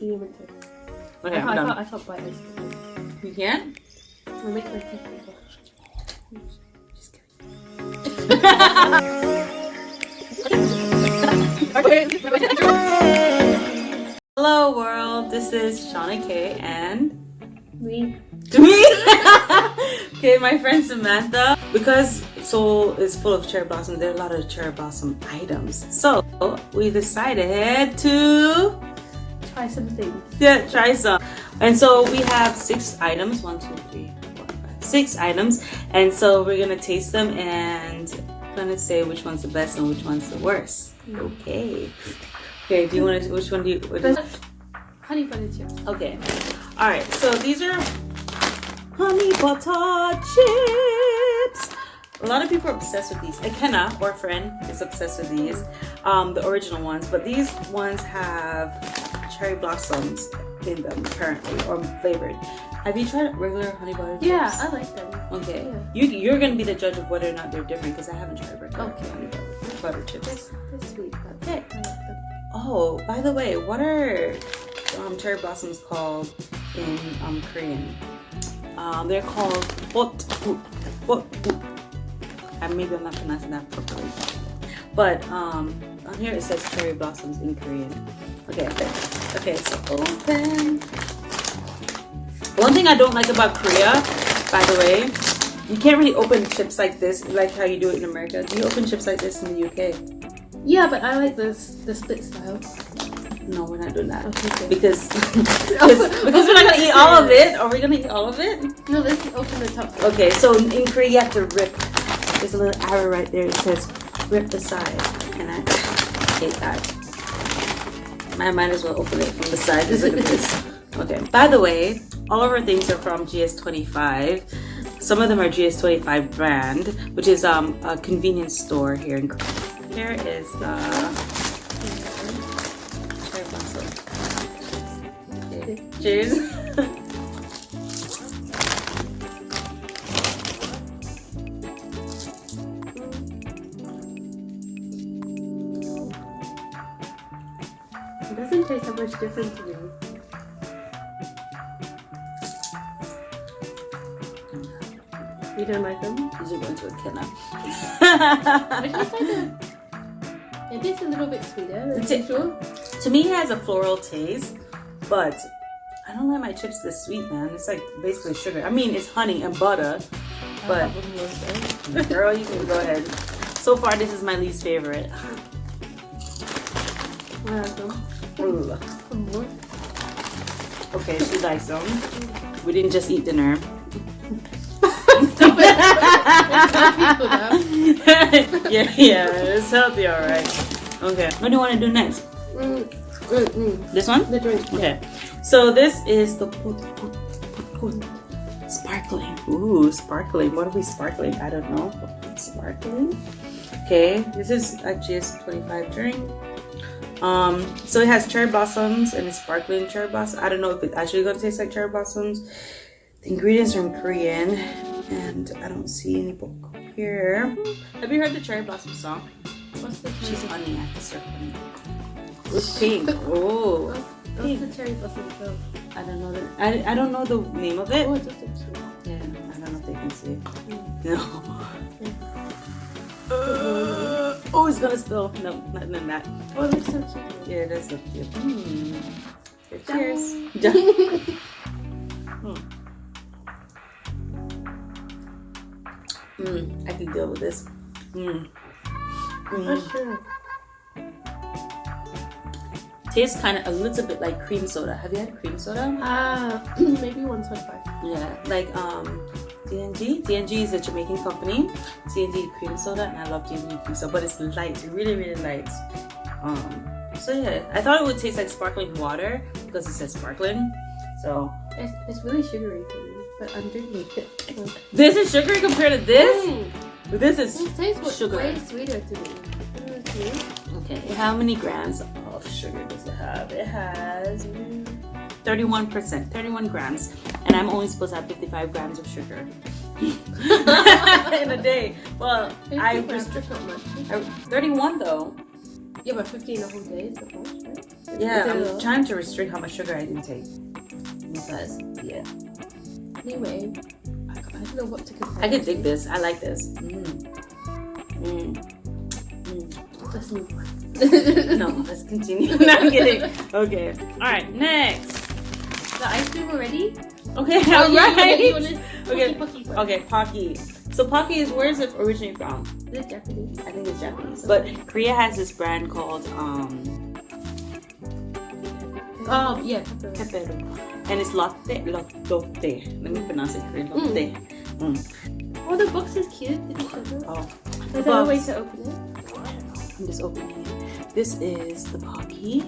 You want to? Okay, I'm done. I can't bite this. You can't? I'll make my teeth. Just kidding. Hello world, this is Shauna-Kaye and Me. Okay, my friend Samantha. Because Seoul is full of cherry blossom, there are a lot of cherry blossom items. So we decided to Try some things. try some. And so we have 6 items. 1, 2, 3, 4, 5, 6 items. And so we're gonna taste them and gonna say which one's the best and which one's the worst. Okay. Okay, do you want to, which one do you, Honey butter chips. okay. Alright, so these are honey butter chips. A lot of people are obsessed with these. Ikenna, our friend, is obsessed with these. The original ones. But these ones have cherry blossoms in them currently, or flavored. Have you tried regular honey butter chips? Yeah, I like them. Okay. Yeah. You're going to be the judge of whether or not they're different because I haven't tried regular honey butter chips. They're sweet, but I like them. Oh, by the way, what are cherry blossoms called in Korean? They're called bot. And maybe I'm not pronouncing that properly. But on here it says cherry blossoms in Korean. Okay, so open. One thing I don't like about Korea, by the way, you can't really open chips like this, like how you do it in America. Do you open chips like this in the UK? Yeah, but I like the split style. No, we're not doing that. Okay. Because we're not gonna eat all of it. Are we gonna eat all of it? No, let's open the top. Okay, so in Korea you have to rip. There's a little arrow right there. It says rip the side, and I hate that. I might as well open it from the side. Just look at this. Okay. By the way, all of our things are from GS25. Some of them are GS25 brand, which is a convenience store here in Korea. Here is cherry blossom. Okay. Cheers. It doesn't taste that much different to me. You don't like them? These are going to Ikenna. It tastes a little bit sweeter than usual. To me, it has a floral taste, but I don't like my chips this sweet, man. It's like basically sugar. I mean, it's honey and butter, but girl, you can go ahead. So far, this is my least favorite. Ooh. Okay, she likes them. We didn't just eat dinner. yeah, it's healthy, all right. Okay, what do you want to do next? This one? The drink. Okay, so this is the sparkling. Ooh, sparkling. What are we sparkling? I don't know. Sparkling. Okay, this is a GS25 drink. So it has cherry blossoms and it's sparkling cherry blossom. I don't know if it's actually going to taste like cherry blossoms. The ingredients are in Korean, and I don't see any book here. Have you heard the cherry blossom song? What's the She's honey at the circle. It's pink. Oh, what's the cherry blossom film? I don't know that. I don't know the name of it. Oh, it just looks cute. Yeah, I don't know if they can see it. No. Oh, it's gonna spill. No, nothing in that. Oh, it looks so cute. Yeah, that's so cute. Cheers. I can deal with this. For sure. Tastes kind of a little bit like cream soda. Have you had cream soda? Maybe once or twice. Yeah, like D&G. D&G is a Jamaican company. D&G cream soda, and I love D&G cream soda, but it's light, really, really light. So yeah, I thought it would taste like sparkling water because it says sparkling. So it's really sugary for me, but I'm drinking it. this is sugary compared to this. This is It tastes sugar. way sweeter to me. Okay, how many grams of sugar does it have? It has 31%, 31 grams, and I'm only supposed to have 55 grams of sugar in a day. Well, I was 31 though. Yeah, but 15 a whole day is not much, right? Yeah, Is it a I'm lot? trying to restrict how much sugar I intake. Because, yeah. Anyway, I don't know what to compare. I can it dig to. this. I like this. Let's move on. No, let's continue. No, I'm kidding. Okay. Alright, next. The ice cream already? Okay, Oh, yeah, alright. you wanna Okay, Pocky first. okay, Pocky. So Pocky is, where is it originally from? This is Japanese. I think it's Japanese. But Korea has this brand called Oh, yeah. Pepero. And it's latte. Let me pronounce it correctly. Latte. Oh, the box is cute. Did you show them? Oh, Is there a way to open it? I'm just opening it. This is the Pocky,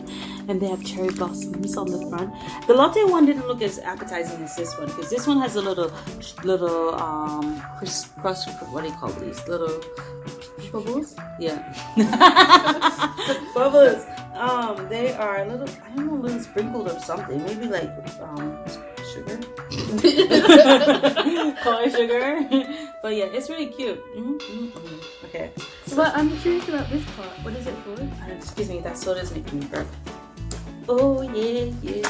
and they have cherry blossoms on the front. The latte one didn't look as appetizing as this one, because this one has a little crust. What do you call these? Little Bubbles? yeah. Bubbles. They are a little, I don't know, a little sprinkled or something. Maybe like sugar. Color sugar. But yeah, it's really cute. Okay. Well, I'm curious about this part. What is it for? Excuse me, that soda's making me burp. Oh yeah, yeah.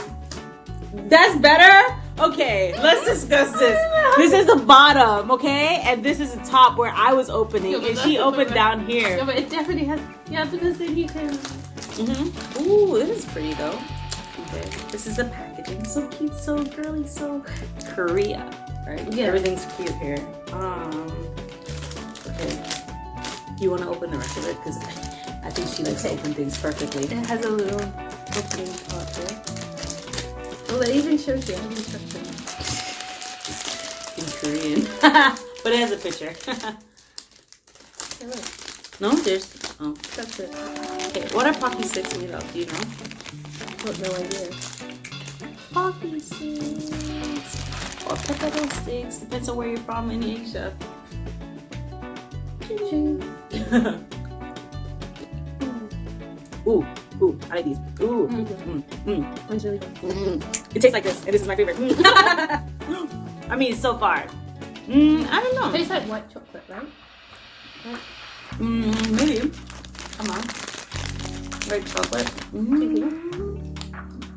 That's better? Okay, let's discuss this. This is the bottom, okay? And this is the top where I was opening. Yeah, and she opened down here. Yeah, but it definitely has. Yeah, because then you can. Ooh, this is pretty though. Okay, this is the packaging. So cute, so girly, so Korea, right? Yeah. Everything's cute here. Okay. You want to open the rest of it? Because I think she likes to open things perfectly. It has a little opening part there. Well, it even shows you instructions. In Korean. But it has a picture. Oh, look, No, there's. Oh. that's it. Okay, what are Pocky sticks made of? Do you know? I've got no idea. Pocky sticks. Or potato sticks. Depends on where you're from in Asia. Ooh, ooh, I like these. Ooh, Mine's really good. It tastes like this, and this is my favorite. I mean, so far. I don't know. It tastes like white chocolate, right? Maybe. Come on. White chocolate.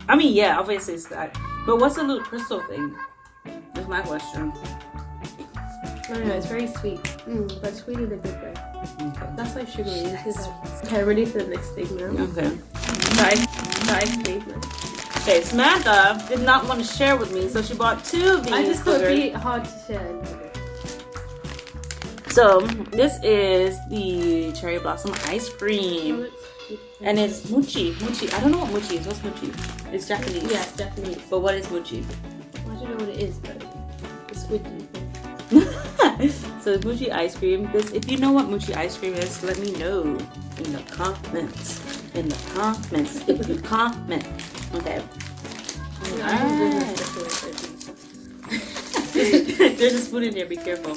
I mean, yeah, obviously it's that. But what's the little crystal thing? That's my question. I don't know, it's very sweet. But sweet in a good way. Okay. That's like sugary. Okay, ready for the next thing now. Okay. The ice cream. Okay, Samantha did not want to share with me, so she bought 2 of these. I just thought it'd be hard to share. So this is the cherry blossom ice cream, and it's mochi. Mochi. I don't know what mochi is. What's mochi? It's Japanese. Yeah, it's Japanese. But what is mochi? I don't know what it is, but it's squidgy. So it's mochi ice cream. If you know what mochi ice cream is, let me know in the comments. In the comments. If you comment. Okay. There's a spoon in there. Be careful.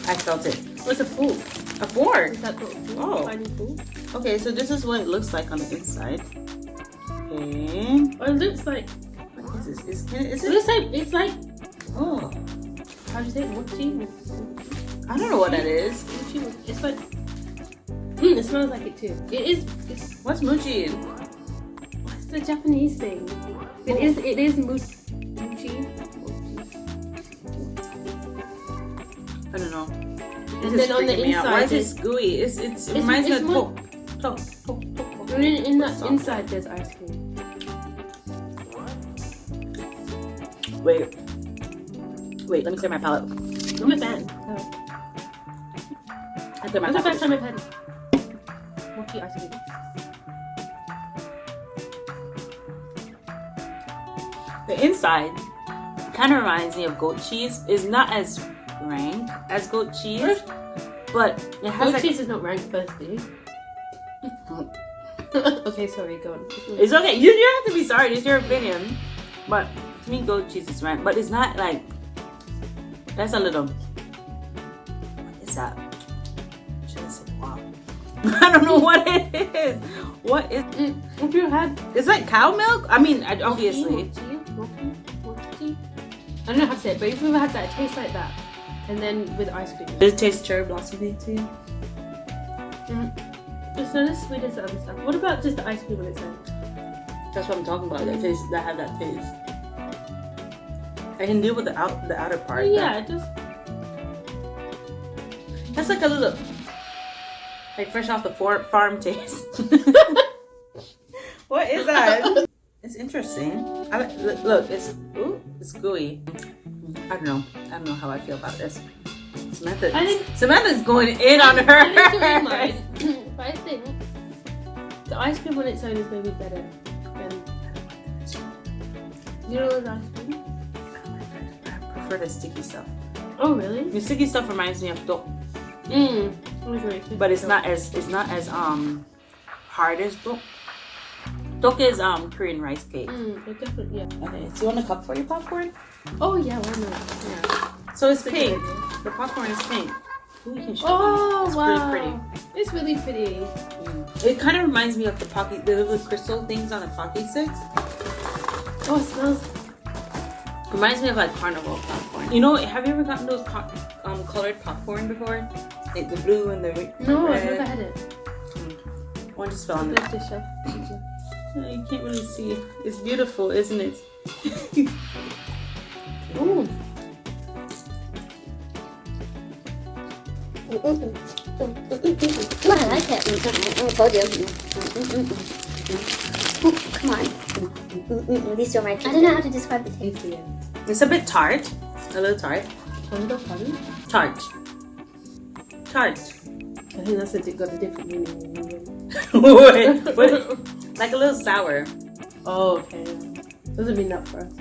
I felt it. What's a fork? A fork. Is that called a fork? Oh. Tiny fork? Okay, so this is what it looks like on the inside. Okay. Oh, it looks like. What is this? Is It it? looks like it's like. Oh, How do you say it? Mochi? I don't know what that is. Mochi. It's like. It smells like it too. It is. It's What's mochi? It's the Japanese thing. It is mochi. I don't know. And then on the freaking me out. Why is inside it gooey? It reminds me of more- top. And in the inside there's ice cream. Wait, let me clear my palate. I'm a fan. I clear my That's the first palate. time I've had mochi ice cream. The inside kind of reminds me of goat cheese. It's not as rank as goat cheese, but it has Goat like. cheese is not ranked firstly. Okay, sorry, go on. It's okay. You don't have to be sorry. It's your opinion. But to me, goat cheese is rank. But it's not like. That's a little. What is that? Wow. I don't know what it is. What is? If you had It's like cow milk. I mean, obviously. mochi. I don't know how to say it, but if you ever had that, it tastes like that. And then with ice cream. Does it taste cherry blossomy too? It's not as sweet as the other stuff. What about just the ice cream on its own? That's what I'm talking about. That taste, that have that taste. I can deal with the outer part. Oh, yeah, it just. That's like a little, like fresh off the farm taste. What is that? It's interesting. Look, it's gooey. I don't know how I feel about this. Samantha's going in on her. I enjoy mine, but I think the ice cream on its own is maybe better than. You don't love ice cream? I prefer the sticky stuff. Oh really? The sticky stuff reminds me of tok. But it's not as hard as tok. Tok is Korean rice cake. Definitely, yeah. Okay, so you want a cup for your popcorn? Oh yeah, why not? Yeah. So it's pink. The popcorn is pink. Ooh, you can show Oh it's wow! really pretty. It's really pretty. It kind of reminds me of the little crystal things on the Pocky sticks. Oh, it smells. Reminds me of like carnival popcorn. You know, have you ever gotten those colored popcorn before? Like the blue and the No, red. I've never had it. One just fell on it. You can't really see. It's beautiful, isn't it? Ooh. Come on, I like it. Told you. Come on. These are my teeth. I don't know how to describe the taste. It's a bit tart. A little tart. Tart. Tart. I think that's it got a different meaning. Wait. Like a little sour. Oh, okay. Doesn't mean that for us.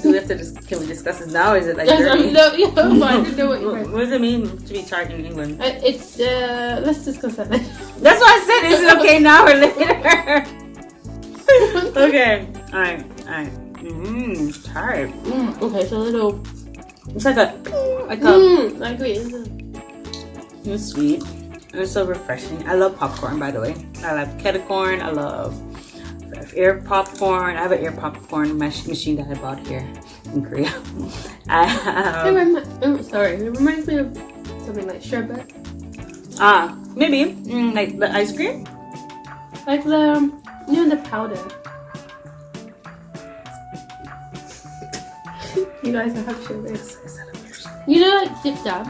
Do we have to can we discuss this now or is it like dirty? No, yeah, but I didn't know what you meant. What does it mean to be tart in England? It's let's discuss that later. That's what I said. Is it okay now or later? Okay. Alright. Tart. Okay, so a little. It's like a I agree. it's sweet. And it's so refreshing. I love popcorn, by the way. I love kettle corn. I love air popcorn. I have an air popcorn machine that I bought here in Korea. Sorry, it reminds me of something like sherbet. Maybe like the ice cream. Like the the powder. You guys have sherbet. You know, like dip dab.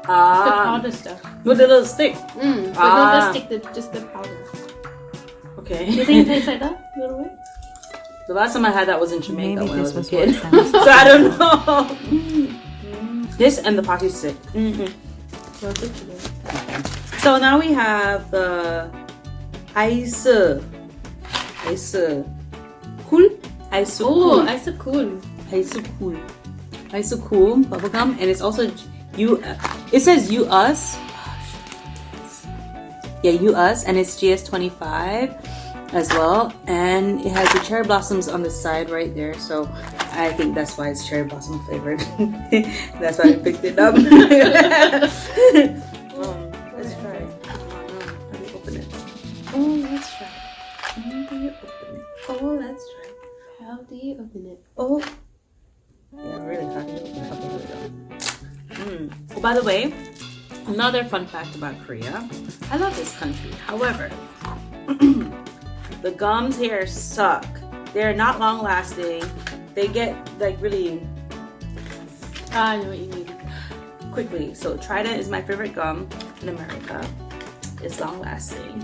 The powder stuff. With the little stick. But not the stick, just the powder. Okay. You think it tastes like that? A little bit? The last time I had that was in Jamaica Maybe when I this was a was kid. what it sounds So I don't know. This and the pocky stick. Well, good to know. So now we have the ice cool. Ice Oh, cool. ice cool. Ice cool bubblegum, and it's also it says you us. Yeah, you us, and it's GS25 as well, and it has the cherry blossoms on the side right there. So I think that's why it's cherry blossom flavored. That's why I picked it up. Let's try. How do you open it? Oh, let's try. How do you open it? Oh, let's try. How do you open it? Oh. Yeah, really hard to open. Okay, here we go. Oh, by the way, another fun fact about Korea. I love this country. However, the gums here suck. They're not long lasting. They get like really I know what you mean. quickly. So Trident is my favorite gum in America. It's long lasting.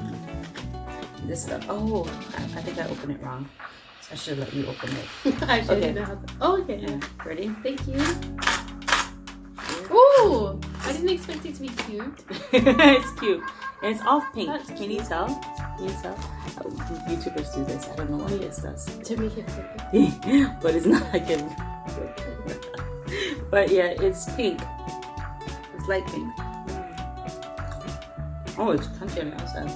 This stuff. Oh crap! I think I opened it wrong. I should let you open it. Actually, Okay. I didn't know how to. Oh, okay. Yeah. Ready? Thank you. Ooh! I didn't expect it to be cute. It's cute. And it's all pink. That's Can you tell? Can you tell? YouTubers do this. I don't know why this does. To make it pretty. But it's not like it. But yeah, it's pink. It's light pink. Oh, it's crunchy on the outside.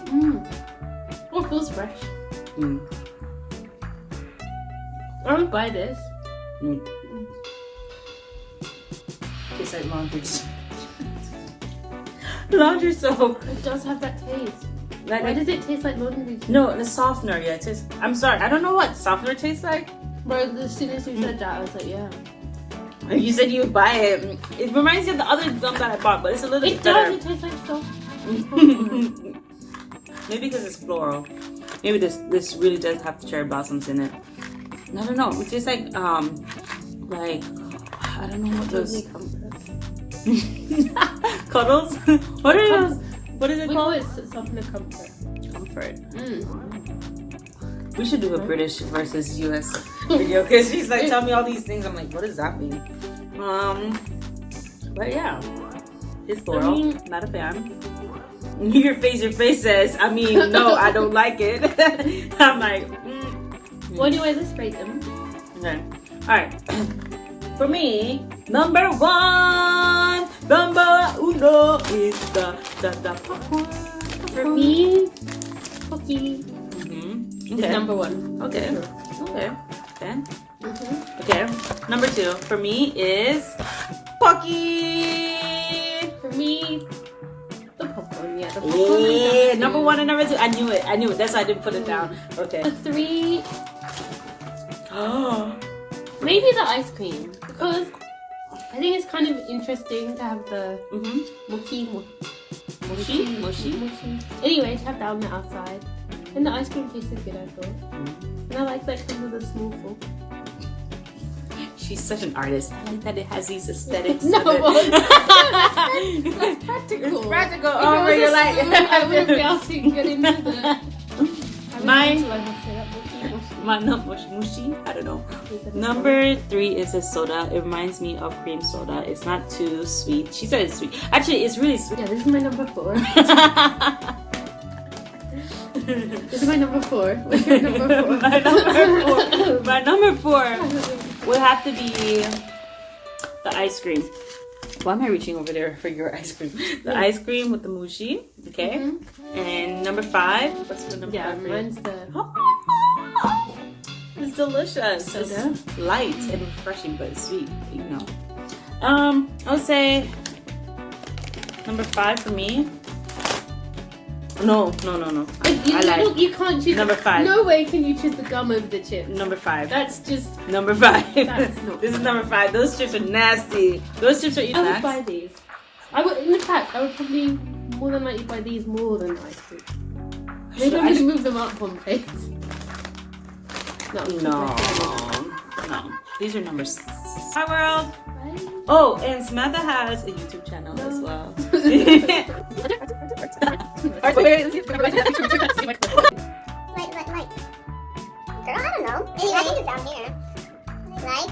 Oh, it feels fresh. Mm. I would buy this. Tastes like laundry soap. Laundry soap. It does have that taste. Like, Why does it taste like laundry? No, the softener. Yeah, it tastes. I'm sorry. I don't know what softener tastes like. But as soon as you said that, I was like, yeah. You said you would buy it. It reminds me of the other gum that I bought, but it's a little bit It better. does. It tastes like soft. Maybe because it's floral. Maybe this really does have cherry blossoms in it. I don't know. It's just like I don't know what those cuddles. What are those? What is it We called? call it softener comfort. Comfort. Mm. We should do a British versus US video because she's like, tell me all these things. I'm like, what does that mean? But yeah, it's floral. Not a fan. Your face says, I mean, no, I don't like it. I'm like, What do I just rate them? Okay. All right. For me, number uno is the popcorn. For me, Cookie is Okay. number one. Okay. Okay. Okay. Mm-hmm. Okay. Number 2 for me is Pocky. For me, the popcorn. Yeah, the popcorn. Yeah. Number 1 and number 2. I knew it. That's why I didn't put it down. Okay. The 3, Oh. maybe the ice cream, because I think it's kind of interesting to have the mushy. Anyway, to have that on the outside. And the ice cream tasted good, I thought. And I like that it comes with a small fork. She's such an artist. I like that it has these aesthetics. No, of it. that's practical. It's practical. If it Oh, was but you're a like. spoon, I wouldn't be able to get into the... Mine- My... Mushy? I don't know. Number 3 is a soda. It reminds me of cream soda. It's not too sweet. She said it's sweet. Actually, it's really sweet. Yeah, this is my number 4. This is my number 4. What's your number 4? My number 4 would have to be the ice cream. Why am I reaching over there for your ice cream? The ice cream with the mushy. Okay. And number 5. What's the number 5 for you? Mine's the... It's delicious. Soda. It's light and refreshing, but sweet. You know. I would say number 5 for me. No. I lied. You can't choose... Number 5. No way can you choose the gum over the chip. Number 5. That's just... Number 5. That's not... This is number 5. Those chips are nasty. Those chips are I would snacks. buy these. In fact, I would probably more than likely buy these more than ice cream. Maybe I'm going to move them up one place. No. These are numbers. Hi world. Right? Oh, and Samantha has a YouTube channel as well. Like. Girl, I don't know. Anyway, I think it's down here. Like,